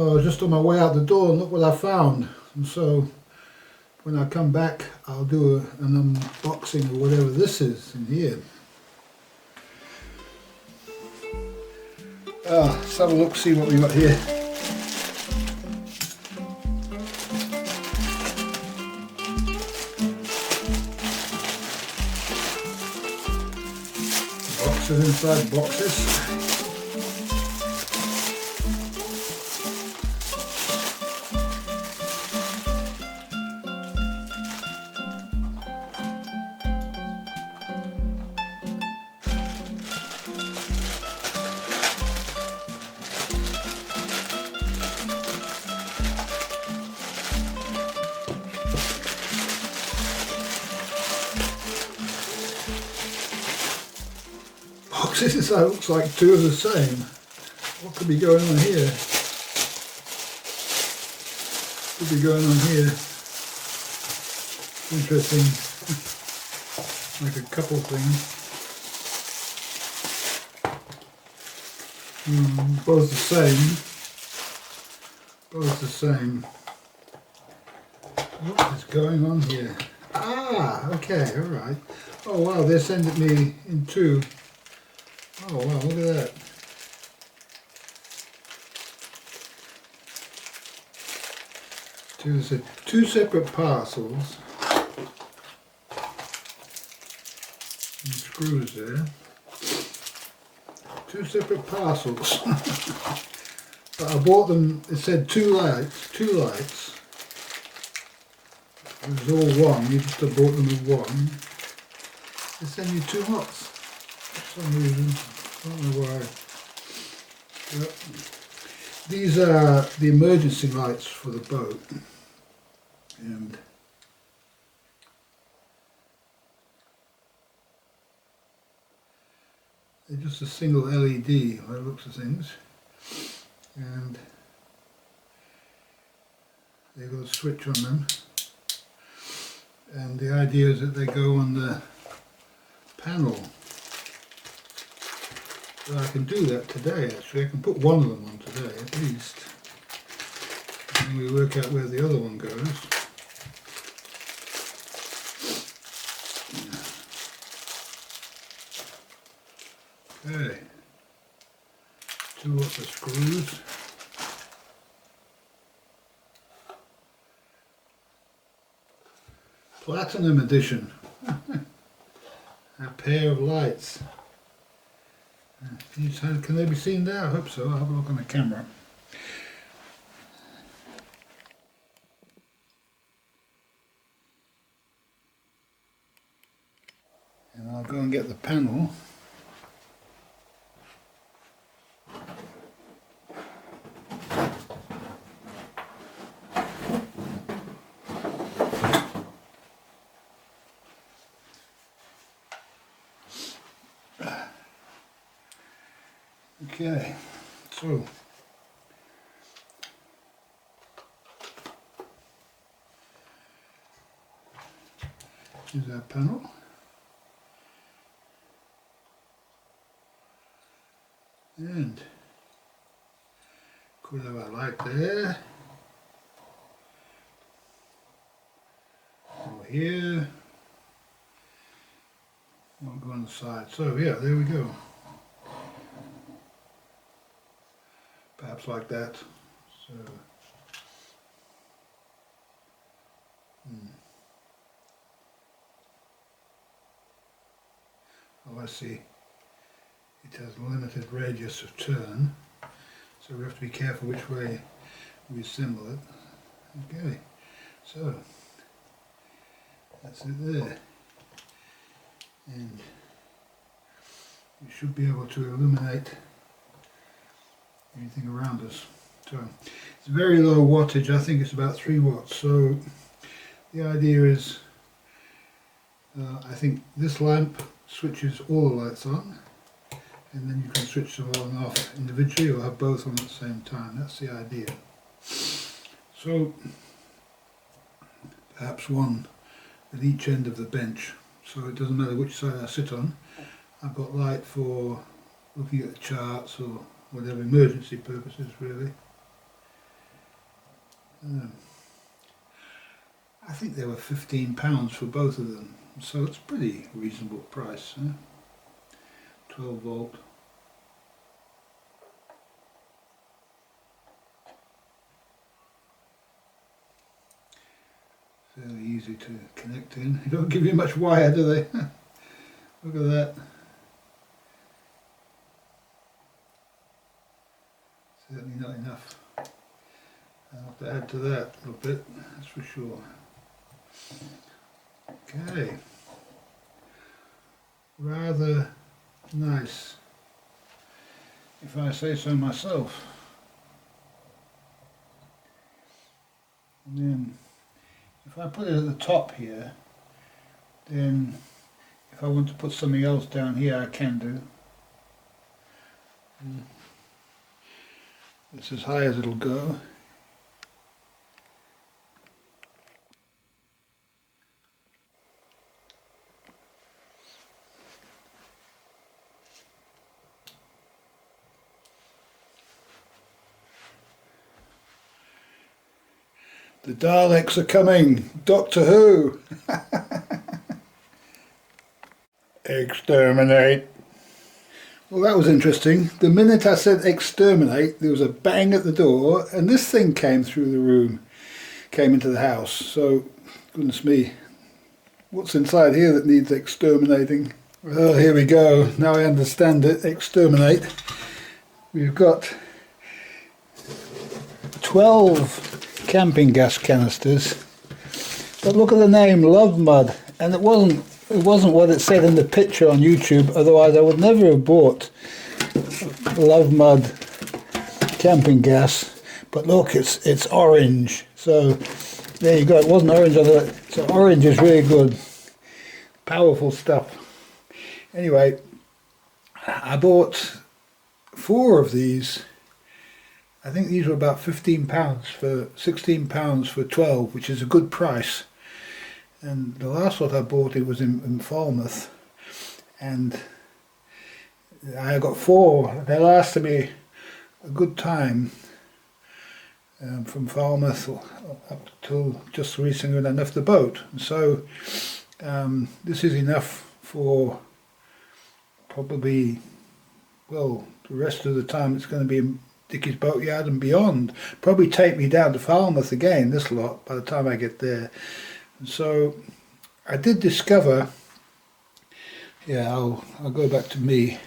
So I was just on my way out the door and look what I found. And so when I come back, I'll do an unboxing of whatever this is in here. Let's have a look, see what we got here. Boxes inside boxes. Boxes, that looks like two of the same. What could be going on here? Could be going on here? Interesting. Like a couple things. Both the same. Both the same. What is going on here? Ah, okay, alright. Oh wow, they're sending me in two. Oh wow, look at that. Two separate parcels. And screws there. Two separate parcels. But I bought them, it said two lights. It was all one, you just bought them as one. They send you two lots. For some reason, I don't know why. But these are the emergency lights for the boat, and they're just a single LED by the looks of things, and they've got a switch on them, and the idea is that they go on the panel. So I can do that today actually. I can put one of them on today at least. And then we work out where the other one goes. Okay. Two lots of screws. Platinum edition. A pair of lights. Can they be seen there? I hope so. I'll have a look on the camera. And I'll go and get the panel. Okay, so here's our panel. And could have a light there, or here, one go on the side. So yeah, there we go. Perhaps like that. So oh, I see. It has limited radius of turn, so we have to be careful which way we assemble it. Okay, so that's it there, and we should be able to illuminate anything around us. So it's very low wattage. I think it's about 3 watts. So the idea is, I think this lamp switches all the lights on, and then you can switch them on and off individually or have both on at the same time. That's the idea. So perhaps one at each end of the bench, so it doesn't matter which side I sit on. I've got light for looking at the charts or whatever emergency purposes really. Um, I think they were £15 for both of them, so it's a pretty reasonable price. 12 volt. Fairly easy to connect in. They don't give you much wire, do they? Look at that. Certainly not enough. I'll have to add to that a little bit, that's for sure. Okay. Rather nice, if I say so myself. And then if I put it at the top here, then if I want to put something else down here, I can do. It's as high as it'll go. The Daleks are coming! Doctor Who! Exterminate! Well, that was interesting. The minute I said exterminate, there was a bang at the door and this thing came through the room, came into the house. So, goodness me, what's inside here that needs exterminating? Well, here we go. Now I understand it. Exterminate. We've got 12 camping gas canisters, but look at the name, Love Mud, and it wasn't what it said in the picture on YouTube. Otherwise I would never have bought Love Mud camping gas. But look, it's orange, so there you go. It wasn't orange on the, so orange is really good, powerful stuff. Anyway, I bought 4 of these. I think these were about £15 for £16 for 12, which is a good price. And the last lot I bought, it was in Falmouth, and I got 4. They lasted me a good time from Falmouth up till just recently when I left the boat. And so this is enough for probably, well, the rest of the time it's going to be in Dickie's Boatyard and beyond. Probably take me down to Falmouth again, this lot, by the time I get there. And so I did discover, yeah, I'll go back to me.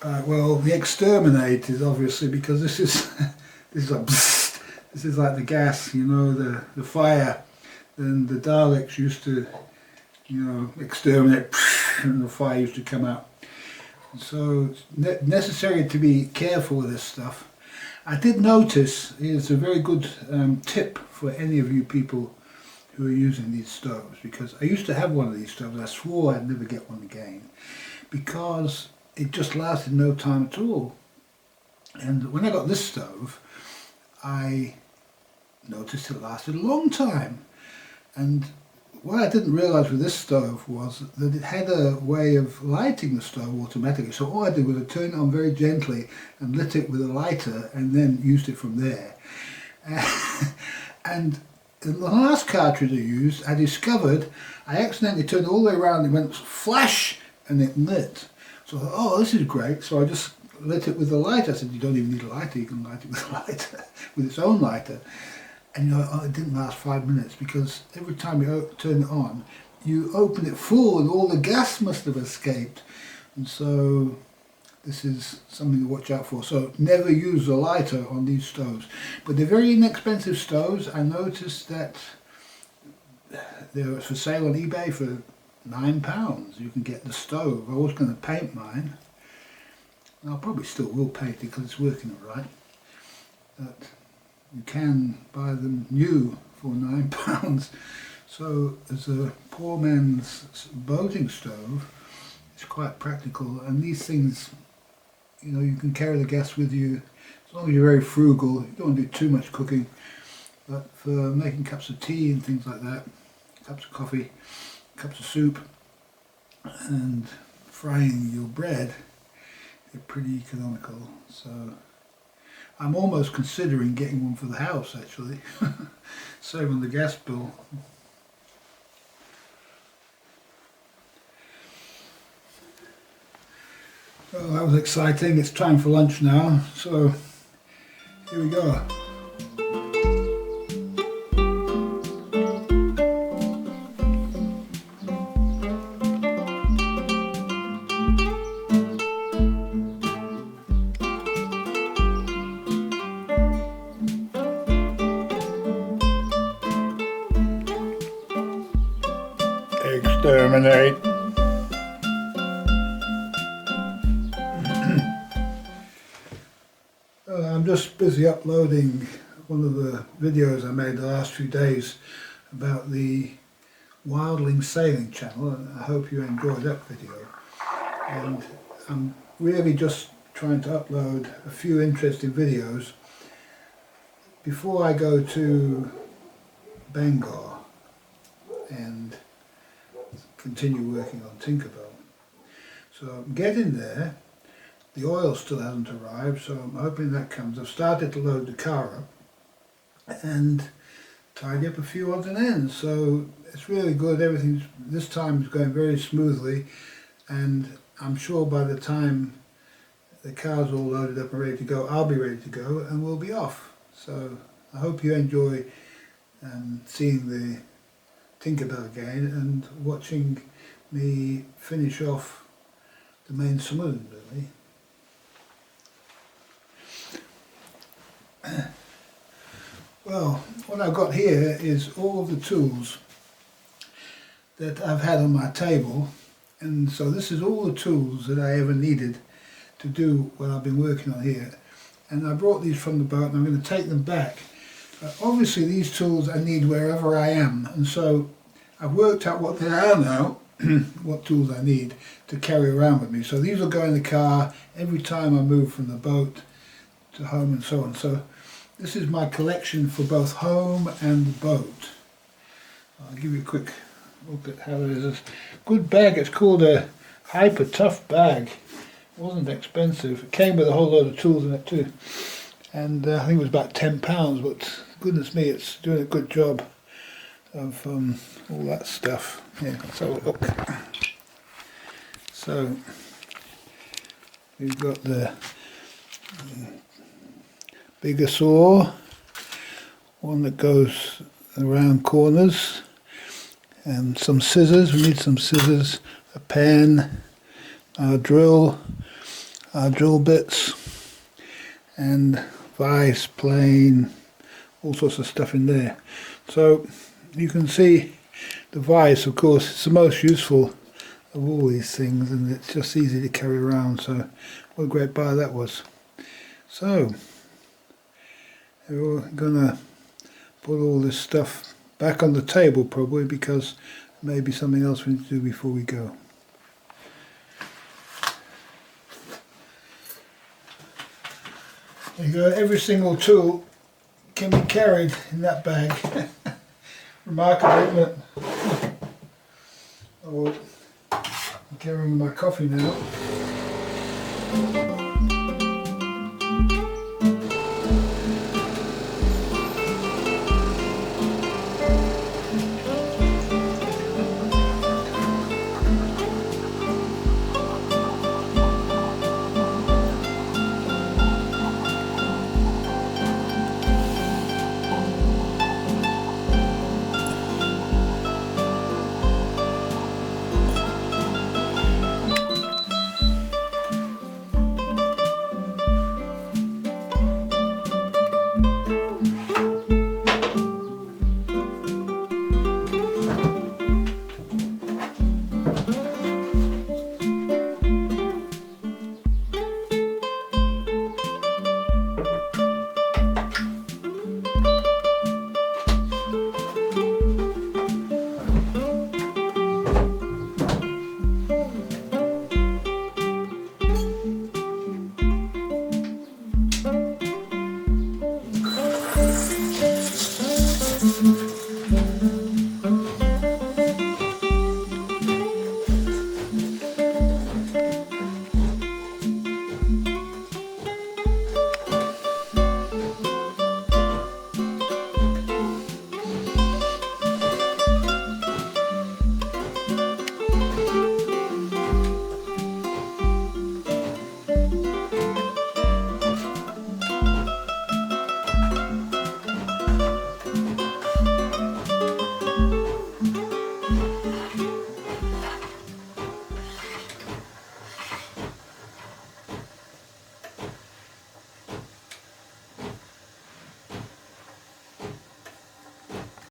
Well, the exterminate is obviously because this is this is like psst, this is like the gas, you know, the fire. And the Daleks used to, you know, exterminate, and the fire used to come out. So it's necessary to be careful with this stuff. I did notice, it's a very good tip for any of you people who are using these stoves, because I used to have one of these stoves. I swore I'd never get one again because it just lasted no time at all. And when I got this stove, I noticed it lasted a long time. And what I didn't realise with this stove was that it had a way of lighting the stove automatically. So all I did was I turned it on very gently and lit it with a lighter and then used it from there. And in the last cartridge I used, I discovered I accidentally turned it all the way around and it went flash and it lit. So I thought, oh, this is great. So I just lit it with a lighter. I said, you don't even need a lighter, you can light it with a lighter, with its own lighter. And you know, it didn't last 5 minutes because every time you turn it on, you open it full and all the gas must have escaped. And so this is something to watch out for. So never use a lighter on these stoves. But they're very inexpensive stoves. I noticed that they're for sale on eBay for £9. You can get the stove. I was going to paint mine. And I probably still will paint it because it's working all right. But you can buy them new for £9. So as a poor man's boating stove, it's quite practical. And these things, you know, you can carry the gas with you as long as you're very frugal. You don't want to do too much cooking. But for making cups of tea and things like that, cups of coffee, cups of soup, and frying your bread, they're pretty economical. So I'm almost considering getting one for the house actually, save on the gas bill. Well, that was exciting. It's time for lunch now, so here we go. Exterminate. I'm just busy uploading one of the videos I made the last few days about the Wildling Sailing channel, and I hope you enjoyed that video. And I'm really just trying to upload a few interesting videos before I go to Bangor and continue working on Tinkerbelle. So I'm getting there. The oil still hasn't arrived, so I'm hoping that comes. I've started to load the car up and tidy up a few odds and ends, so it's really good. Everything this time is going very smoothly, and I'm sure by the time the car's all loaded up and ready to go, I'll be ready to go and we'll be off. So I hope you enjoy seeing the Tinkerbelle again and watching me finish off the main saloon, really. Well, what I've got here is all of the tools that I've had on my table, and so this is all the tools that I ever needed to do what I've been working on here. And I brought these from the boat and I'm going to take them back. Obviously these tools I need wherever I am, and so I've worked out what they are now, what tools I need to carry around with me. So these will go in the car every time I move from the boat to home and so on. So this is my collection for both home and the boat. I'll give you a quick look at how it is. It's a good bag. It's called a Hyper Tough bag. It wasn't expensive. It came with a whole load of tools in it too. And I think it was about £10, but goodness me, it's doing a good job of all that stuff. Yeah, so look. So we've got the bigger saw, one that goes around corners, and some scissors. We need some scissors, a pen, our drill bits, and vise, plane, all sorts of stuff in there. So you can see the vise, of course, it's the most useful of all these things, and it's just easy to carry around. So what a great buy that was. So we're gonna put all this stuff back on the table probably, because maybe something else we need to do before we go. There you go, every single tool can be carried in that bag. Remarkable, isn't it? Oh, I'm carrying my coffee now.